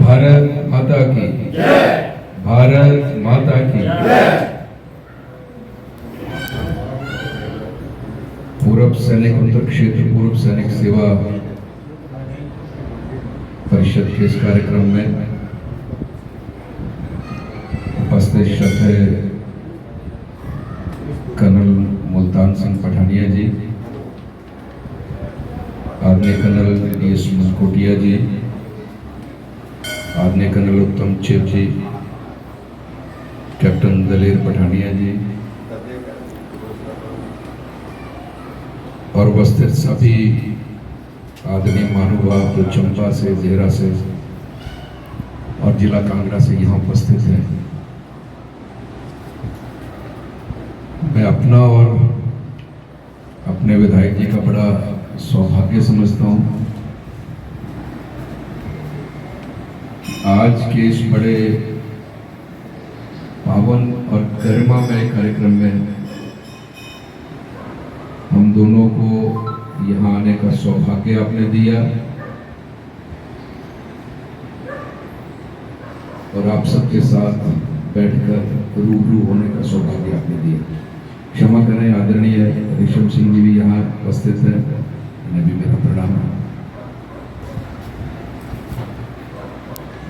भारत माता की जय। भारत माता की जय। पूर्व सैनिक अंतर क्षेत्र पूर्व सैनिक सेवा परिषद के इस कार्यक्रम में उपस्थित श्रद्धेय कर्नल मुल्तान सिंह पठानिया जी, आदरणीय कर्नल DS मुस्कोटिया जी, आदरणीय कर्नल उत्तम चिप जी, कैप्टन दलेर पठानिया जी और उपस्थित सभी आदरणीय महानुभाव जो चंपा से, देहरा से और जिला कांगड़ा से यहाँ उपस्थित हैं। मैं अपना और अपने विधायक जी का बड़ा सौभाग्य समझता हूँ। आज के इस बड़े पावन और गरिमामय कार्यक्रम में हम दोनों को यहाँ आने का सौभाग्य आपने दिया और आप सबके साथ बैठकर रूबरू होने का सौभाग्य आपने दिया। क्षमा करें, आदरणीय ऋषभ सिंह जी भी यहाँ उपस्थित हैं, उन्हें भी मेरा प्रणाम।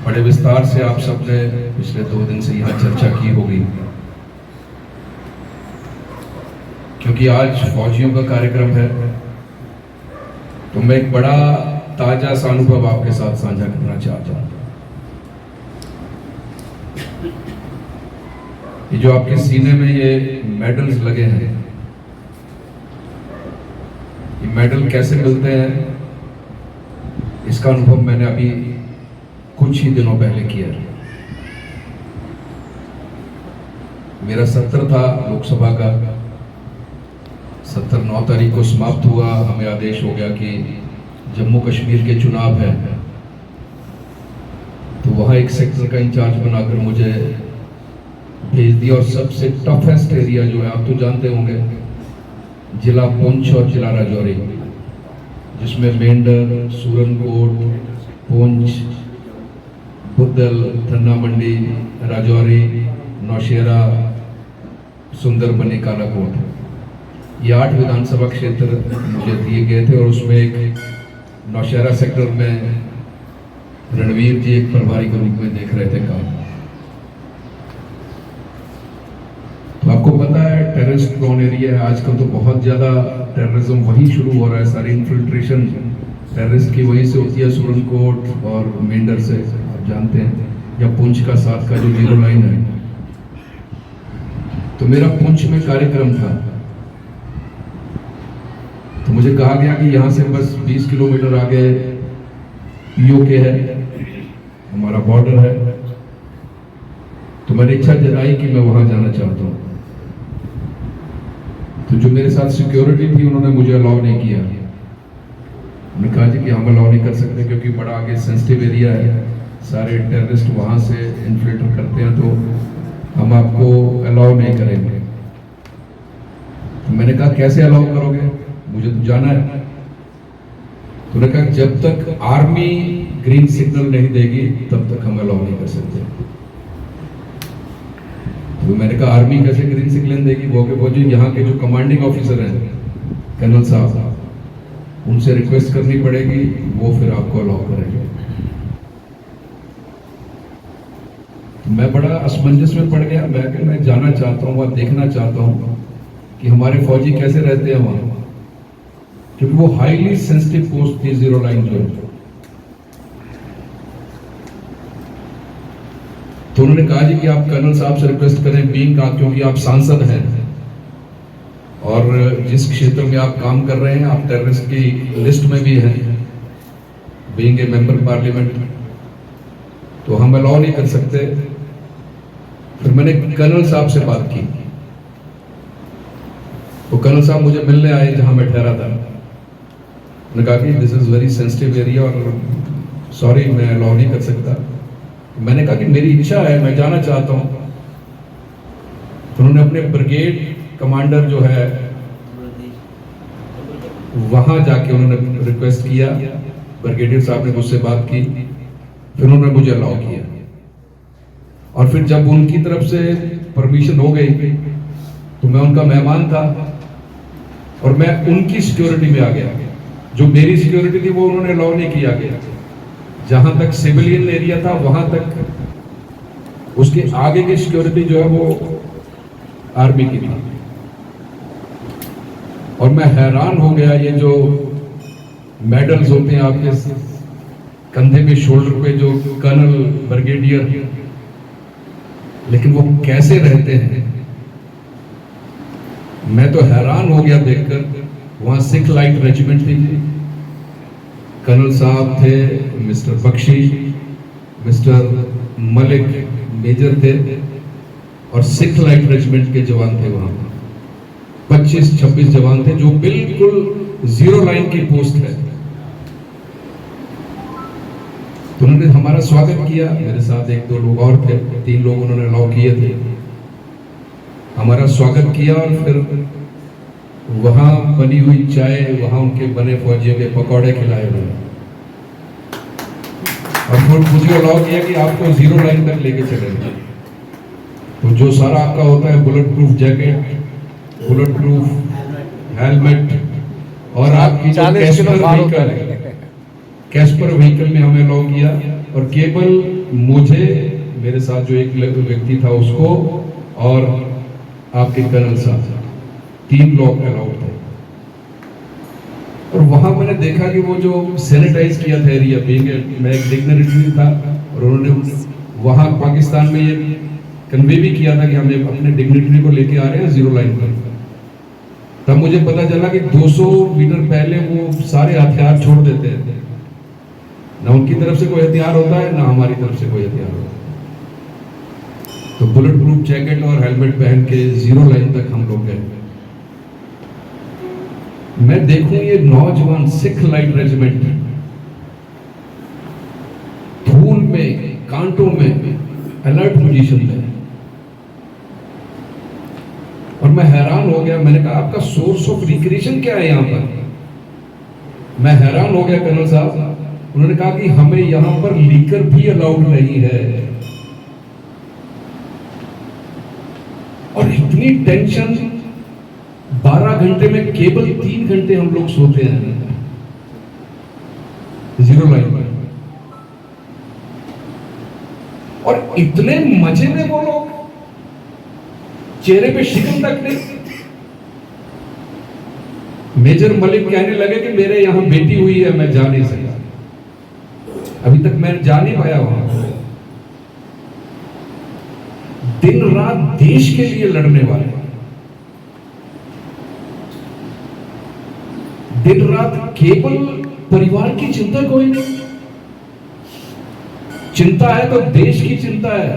बड़े विस्तार से आप सबने पिछले 2 दिन से यहाँ चर्चा की होगी, क्योंकि आज फौजियों का कार्यक्रम है, तो मैं एक बड़ा ताजा सा अनुभव आपके साथ साझा करना चाहता हूँ। ये जो आपके सीने में ये मेडल्स लगे हैं, ये मेडल कैसे मिलते हैं, इसका अनुभव मैंने अभी कुछ ही दिनों पहले किया। मेरा सत्र था लोकसभा का, सत्र 9 तारीख को समाप्त हुआ। हमें आदेश हो गया कि जम्मू कश्मीर के चुनाव है, तो वहाँ एक सेक्टर का इंचार्ज बनाकर मुझे भेज दिया और सबसे टफेस्ट एरिया जो है, आप तो जानते होंगे, जिला पुंछ और जिला राजौरी, जिसमें मेंढर, सूरनकोट, पुंछ, बुद्धल, धन्ना मंडी, राजौरी, नौशेरा, सुंदरबनी, कालाकोट, ये 8 विधानसभा क्षेत्र मुझे दिए गए थे और उसमें एक नौशेरा सेक्टर में रणवीर जी एक प्रभारी के रूप में देख रहे थे काम। तो आपको पता है टेररिस्ट प्रोन एरिया है, आजकल तो बहुत ज़्यादा टेररिज्म वहीं शुरू हो रहा है, सारी इन्फिल्ट्रेशन टेररिस्ट की वहीं से होती है, सूरनकोट और मेंढर से, आप जानते हैं, या पुंछ का साथ का जो 0 लाइन है। तो मेरा पुंछ में कार्यक्रम था, तो मुझे कहा गया कि यहाँ से बस 20 किलोमीटर आगे POK है, हमारा बॉर्डर है। तो मैंने इच्छा जताई कि मैं वहां जाना चाहता हूँ। तो जो मेरे साथ सिक्योरिटी थी, उन्होंने मुझे अलाउ नहीं किया। उन्होंने कहा जी कि हम अलाउ नहीं कर सकते, क्योंकि बड़ा आगे सेंसिटिव एरिया है, सारे टेररिस्ट वहां से इन्फिल्ट्रेट करते हैं, तो हम आपको अलाउ नहीं करेंगे। तो मैंने कहा कैसे अलाउ करोगे, मुझे तो जाना है। तो उन्होंने कहा जब तक आर्मी ग्रीन सिग्नल नहीं देगी तब तक हम अलाउ नहीं कर सकते। तो मैंने कहा आर्मी कैसे ग्रीन सिग्नल देगी, वो जो यहाँ के जो कमांडिंग ऑफिसर हैं कर्नल साहब, उनसे रिक्वेस्ट करनी पड़ेगी, वो फिर आपको अलाउ करेंगे। तो मैं बड़ा असमंजस में पड़ गया। मैं जाना चाहता हूँ और देखना चाहता हूँ कि हमारे फौजी कैसे रहते हैं वहाँ, क्योंकि वो हाईली सेंसिटिव पोस्ट थी, 0 लाइन जो है। तो उन्होंने कहा जी कि आप कर्नल साहब से रिक्वेस्ट करें, बीइंग क्योंकि आप सांसद हैं और जिस क्षेत्र में आप काम कर रहे हैं आप टेररिस्ट की लिस्ट में भी हैं, बीइंग ए मेंबर पार्लियामेंट, तो हम अलाउ नहीं कर सकते। फिर मैंने कर्नल साहब से बात की, तो कर्नल साहब मुझे मिलने आए जहां मैं ठहरा था। उन्होंने कहा कि this is very sensitive area और सॉरी मैं अलाउ नहीं कर सकता। मैंने कहा कि मेरी इच्छा है, मैं जाना चाहता हूं। तो उन्होंने अपने ब्रिगेड कमांडर जो है वहां जाके उन्होंने रिक्वेस्ट किया, ब्रिगेडियर साहब ने मुझसे बात की, फिर उन्होंने मुझे अलाउ किया, और फिर जब उनकी तरफ से परमिशन हो गई तो मैं उनका मेहमान था और मैं उनकी सिक्योरिटी में आ गया। जो मेरी सिक्योरिटी थी वो उन्होंने अलाउ नहीं किया गया। जहां तक सिविलियन एरिया था वहां तक उसके आगे की सिक्योरिटी जो है वो आर्मी की थी। और मैं हैरान हो गया, ये जो मेडल्स होते हैं आपके कंधे पे, शोल्डर पे, जो कर्नल, ब्रिगेडियर, लेकिन वो कैसे रहते हैं, मैं तो हैरान हो गया देखकर। वहां सिख लाइट रेजिमेंट थी, कर्नल साहब थे, mister Bakshi, mister Malik major थे, और सिख लाइट रेजिमेंट के जवान थे। वहां 25-26 जवान थे जो बिल्कुल जीरो लाइन की पोस्ट है। तो उन्होंने हमारा स्वागत किया। मेरे साथ 1-2 लोग और थे, 3 लोग उन्होंने अलाउ किए थे। हमारा स्वागत किया और फिर वहां बनी हुई चाय, वहां उनके बने फौजियों के पकौड़े खिलाए उन्होंने, और फिर मुझे अलाउ किया कि आपको जीरो लाइन तक लेके चलेंगे। तो जो सारा आपका होता है, bullet proof jacket, bullet proof helmet, और आपकी जो कैस्पर व्हीकल में हमें अलाउ किया, और केवल मुझे, मेरे साथ जो एक व्यक्ति था उसको, और आपके कर्नल साहब, 3 लोग अलाउड थे। और वहां मैंने देखा कि वो जो सैनिटाइज किया था एरिया, मैं एक डिग्निटरी था, और उन्होंने वहां पाकिस्तान में ये कन्वे भी किया था कि हम अपने डिग्निटरी को लेके आ रहे हैं जीरो लाइन पर। तब मुझे पता चला कि 200 मीटर पहले वो सारे हथियार छोड़ देते हैं। ना उनकी तरफ से कोई हथियार होता है, ना हमारी तरफ से कोई हथियार होता है। तो बुलेट प्रूफ जैकेट और हेलमेट पहन के जीरो लाइन तक हम लोग गए। मैं देखूं ये नौजवान सिख लाइट रेजिमेंट धूल में, कांटों में अलर्ट पोजीशन में, और मैं हैरान हो गया। मैंने कहा आपका सोर्स ऑफ रिक्रिएशन क्या है यहां पर? मैं हैरान हो गया कर्नल साहब। उन्होंने कहा कि हमें यहां पर लीकर भी अलाउड नहीं है, और इतनी टेंशन। 12 घंटे में केवल 3 घंटे हम लोग सोते हैं जीरो लाइन पर, और इतने मजे में वो लोग, चेहरे पे शिकन तक नहीं। मेजर मलिक कहने लगे कि मेरे यहां बेटी हुई है, मैं जा नहीं सका, अभी तक मैं जा नहीं पाया वहां। दिन रात देश के लिए लड़ने वाले, दिन रात केवल परिवार की चिंता कोई नहीं। चिंता है तो देश की चिंता है।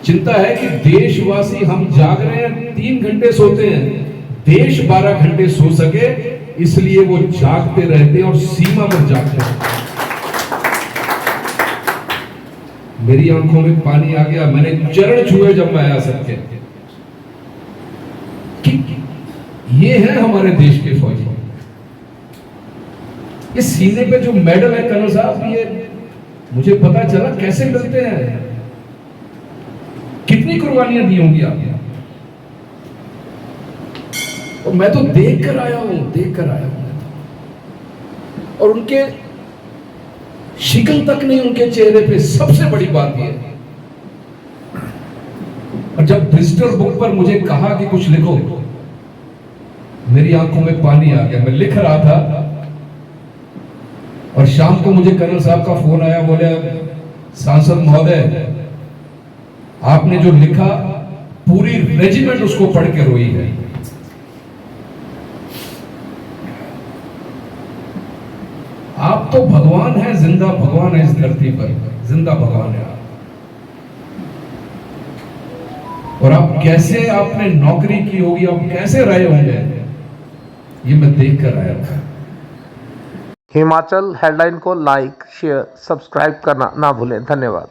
चिंता है कि देशवासी, हम जाग रहे हैं, 3 घंटे सोते हैं, देश 12 घंटे सो सके, इसलिए वो जागते रहते हैं और सीमा पर जागते हैं। मेरी आंखों में पानी आ गया। मैंने चरण छुए जब मैं आया सकते कि ये है हमारे देश के फौजी। ये सीने पे जो मेडल है कर्नल साहब, ये मुझे पता चला कैसे मिलते हैं, कितनी कुर्बानियां दी होंगी आपने। और मैं तो देख कर आया हूं, और उनके शिकन तक नहीं उनके चेहरे पे, सबसे बड़ी बात यह। और जब विजिटर बुक पर मुझे कहा कि कुछ लिखो, मेरी आंखों में पानी आ गया। मैं लिख रहा था, और शाम को मुझे कर्नल साहब का फोन आया, बोले सांसद महोदय, आपने जो लिखा पूरी रेजिमेंट उसको पढ़ के रोई है। आप तो भगवान हैं, जिंदा भगवान है इस धरती पर, जिंदा भगवान है आप। और आप कैसे, आपने नौकरी की होगी, आप कैसे रहे होंगे, ये मैं देख कर आया था। हिमाचल हेडलाइन को लाइक, शेयर, सब्सक्राइब करना ना भूलें। धन्यवाद।